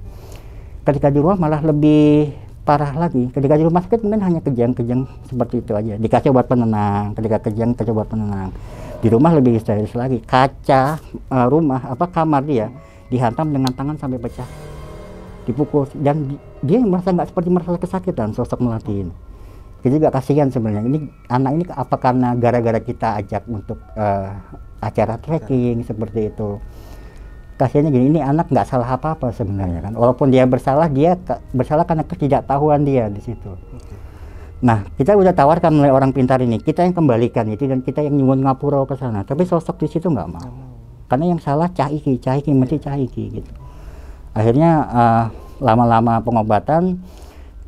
Ketika di rumah malah lebih parah lagi. Ketika di rumah sakit mungkin hanya kejang-kejang seperti itu aja, dikasih obat penenang. Ketika kejang kasih obat penenang. Di rumah lebih histeris lagi, kaca kamar dia dihantam dengan tangan sampai pecah, dipukul, dan dia merasa kesakitan sosok Melati ini. Kita juga kasihan sebenarnya, ini anak ini apa karena gara-gara kita ajak untuk acara trekking seperti itu. Kasihannya gini, ini anak nggak salah apa-apa sebenarnya kan. Walaupun dia bersalah karena ketidaktahuan dia di situ. Nah, kita udah tawarkan oleh orang pintar ini, kita yang kembalikan itu dan kita yang nyuwun ngapura ke sana. Tapi sosok di situ nggak mau. Karena yang salah cah iki gitu. Akhirnya lama-lama pengobatan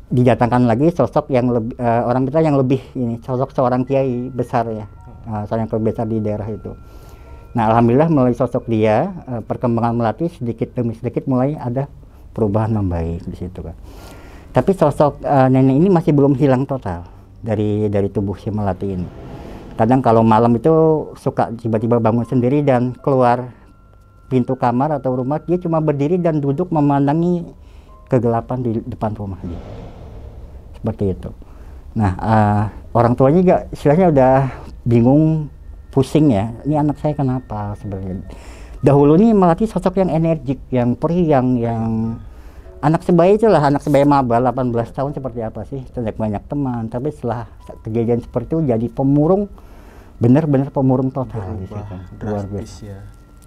didatangkan lagi sosok yang lebih orang kita yang lebih ini, sosok seorang kiai besar ya, seorang kiai besar di daerah itu. Nah, alhamdulillah melalui sosok dia perkembangan Melati sedikit demi sedikit mulai ada perubahan membaik di situ kan. Tapi sosok nenek ini masih belum hilang total dari tubuh si Melati ini. Kadang kalau malam itu suka tiba-tiba bangun sendiri dan keluar pintu kamar atau rumah, dia cuma berdiri dan duduk memandangi kegelapan di depan rumah dia. Seperti itu. Nah, orang tuanya juga istilahnya udah bingung, pusing ya. Ini anak saya kenapa sebenarnya? Dahulu ini Melati sosok yang energik, yang periang, yang anak sebaya itulah, anak sebaya maba 18 tahun seperti apa sih? Banyak teman, tapi setelah kejadian seperti itu jadi pemurung, benar-benar pemurung total. Luar biasa. Ya.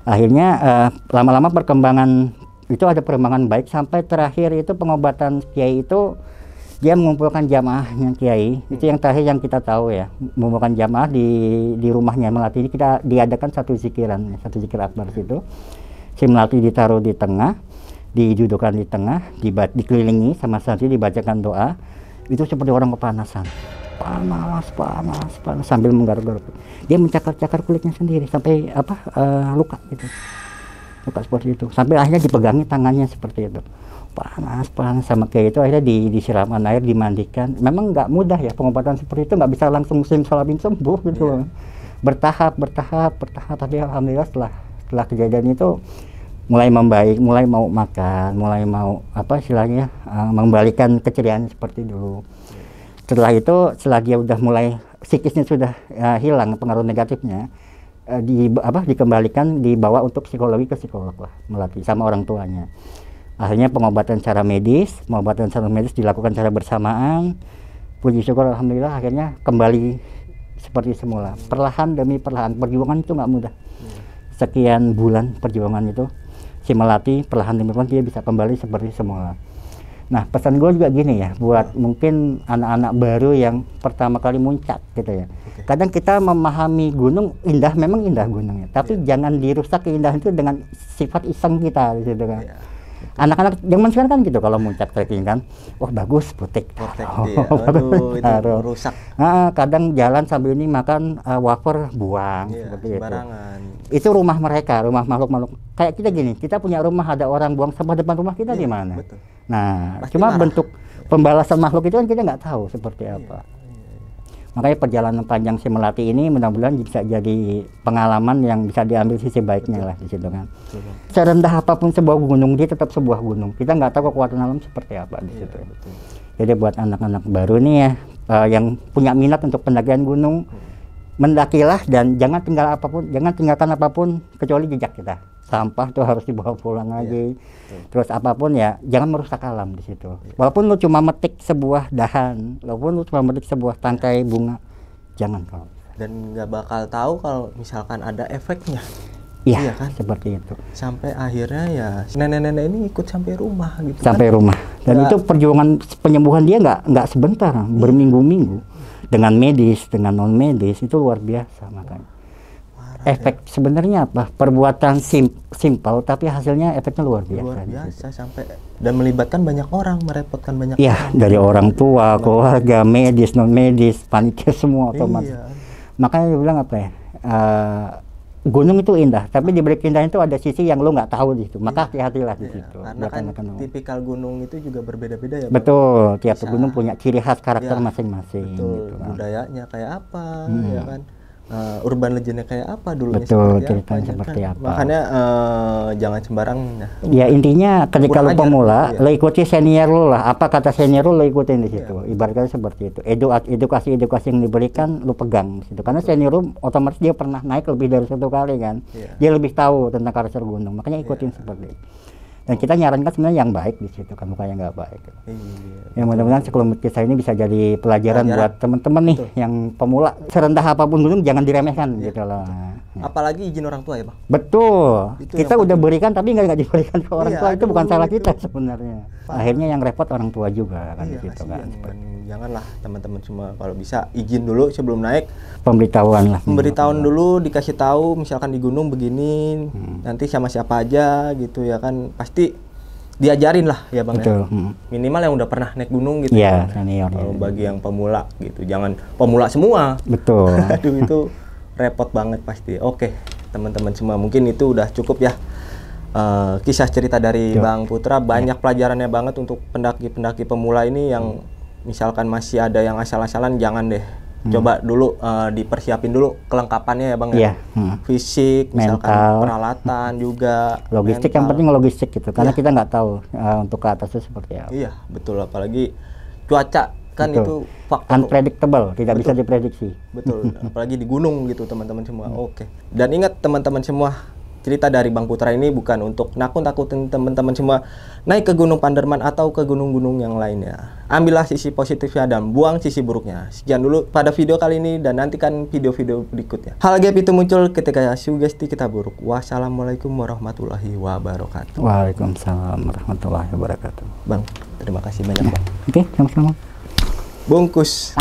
Akhirnya lama-lama perkembangan itu ada perkembangan baik sampai terakhir itu pengobatan Kiai itu dia mengumpulkan jamaahnya Kiai. Itu yang terakhir yang kita tahu ya, mengumpulkan jamaah di rumahnya Melati ini kita diadakan satu zikir akbar situ. Si Melati ditaruh di tengah, didudukan di tengah, dikelilingi sama santri, dibacakan doa. Itu seperti orang kepanasan, panas sambil menggaruk-garuk. Dia mencakar-cakar kulitnya sendiri sampai luka gitu, luka seperti itu. Sampai akhirnya dipegangi tangannya seperti itu, panas sama kayak itu. Akhirnya disiramkan air, dimandikan. Memang nggak mudah ya pengobatan seperti itu, nggak bisa langsung simsalabim sembuh gitu. Bertahap. Tapi alhamdulillah setelah kejadian itu mulai membaik, mulai mau makan, mulai mau istilahnya mengembalikan keceriaan seperti dulu. Setelah itu, setelah dia udah mulai psikisnya sudah hilang pengaruh negatifnya, dikembalikan, dibawa untuk psikologi ke psikolog lah Melati sama orang tuanya. Akhirnya pengobatan secara medis dilakukan secara bersamaan. Puji syukur alhamdulillah akhirnya kembali seperti semula. Perlahan demi perlahan, perjuangan itu nggak mudah. Sekian bulan perjuangan itu, si Melati perlahan demi perlahan dia bisa kembali seperti semula. Nah, pesan gue juga gini ya, buat mungkin anak-anak baru yang pertama kali muncak gitu ya. Kadang kita memahami gunung indah, memang indah gunungnya, tapi jangan dirusak keindahan itu dengan sifat iseng kita gitu kan. Anak-anak zaman sekarang kan gitu, kalau muncak trekking kan, wah bagus, putik. Itu rusak. Kadang jalan sambil ini makan wafer buang seperti sembarangan. Itu rumah mereka, rumah makhluk-makhluk. Kayak kita gini, kita punya rumah ada orang buang sampah depan rumah kita di mana? Betul. Nah, Pasti cuma marah. bentuk pembalasan makhluk itu kan kita nggak tahu seperti apa. Makanya perjalanan panjang si Melati ini mudah-mudahan bisa jadi pengalaman yang bisa diambil sisi baiknya lah di situ kan. Serendah apapun sebuah gunung, dia tetap sebuah gunung. Kita nggak tahu kekuatan alam seperti apa di situ. Jadi buat anak-anak baru nih ya, yang punya minat untuk pendakian gunung, mendakilah dan jangan tinggalkan apapun kecuali jejak kita. Sampah tuh harus dibawa pulang lagi. Terus apapun ya, jangan merusak alam di situ. Walaupun lu cuma metik sebuah dahan, walaupun lu cuma metik sebuah tangkai bunga, jangan kalau. Dan nggak bakal tahu kalau misalkan ada efeknya. Iya kan? Seperti itu. Sampai akhirnya ya nenek-nenek ini ikut sampai rumah gitu. Sampai rumah. Dan itu perjuangan penyembuhan dia nggak sebentar, berminggu-minggu. Dengan medis, dengan non medis itu luar biasa makanya. Efek sebenarnya apa? Perbuatan simpel tapi hasilnya efeknya luar biasa. Luar biasa sampai dan melibatkan banyak orang, merepotkan banyak orang. Iya, dari orang tua, keluarga, medis, non medis, panitia semua otomatis. Makanya dia bilang apa ya? Gunung itu indah, tapi di balik indah itu ada sisi yang lo nggak tahu di situ. Maka hati-hatilah di situ. Karena kan tipikal gunung itu juga berbeda-beda ya. Betul, tiap gunung punya ciri khas karakter masing-masing. Betul, gitu, budayanya kayak apa, ya kan? Urban legendnya kayak apa dulunya, betul, ceritanya seperti apa. Makanya jangan sembarang. Ya intinya ketika lu pemula, lo ikuti senior lu lah. Apa kata senior lu ikutin di situ. Ibaratnya seperti itu. Edukasi yang diberikan lu pegang di situ. Karena senior lu otomatis dia pernah naik lebih dari 1 kali kan. Dia lebih tahu tentang karakter gunung. Makanya ikutin seperti itu. Dan kita nyarankan sebenarnya yang baik di situ kan, bukan yang nggak baik. Ya mudah-mudahan sekelumit kisah ini bisa jadi pelajaran buat teman-teman nih yang pemula. Serendah apapun gunung jangan diremehkan gitu loh. Apalagi izin orang tua ya Bang. Betul. Itu kita udah berikan tapi nggak diberikan ke orang tua, itu bukan salah kita sebenarnya. Akhirnya yang repot orang tua juga kan di situ kan. Janganlah teman-teman semua, kalau bisa izin dulu sebelum naik. Pemberitahuan dulu, dikasih tahu misalkan di gunung begini, nanti sama siapa aja gitu ya kan, pasti diajarin lah ya Bang. Betul. Ya. Minimal yang udah pernah naik gunung gitu. Iya, senior. Kalau bagi yang pemula gitu, jangan pemula semua. Betul. Aduh itu repot banget pasti. Oke, teman-teman semua, mungkin itu udah cukup ya. Kisah cerita dari Bang Putra, banyak pelajarannya banget untuk pendaki-pendaki pemula ini yang misalkan masih ada yang asal-asalan, jangan deh Coba dulu dipersiapin dulu kelengkapannya ya Bang ya. Iya. Fisik, misalkan Mental. peralatan juga. Logistik, yang mental. penting logistik gitu, karena Iya. kita nggak tahu untuk ke atasnya seperti apa. Iya, betul, apalagi cuaca kan Betul. itu faktor. Unpredictable, tidak bisa diprediksi. Betul, apalagi di gunung gitu teman-teman semua. Oke. Dan ingat teman-teman semua, cerita dari Bang Putra ini bukan untuk nakut-nakutin teman-teman semua naik ke Gunung Panderman atau ke gunung-gunung yang lainnya. Ambillah sisi positifnya dan buang sisi buruknya. Sekian dulu pada video kali ini dan nantikan video-video berikutnya. Hal gaib itu muncul ketika sugesti kita buruk. Wassalamualaikum warahmatullahi wabarakatuh. Waalaikumsalam warahmatullahi wabarakatuh. Bang, terima kasih banyak Bang. Oke, sama-sama. Bungkus.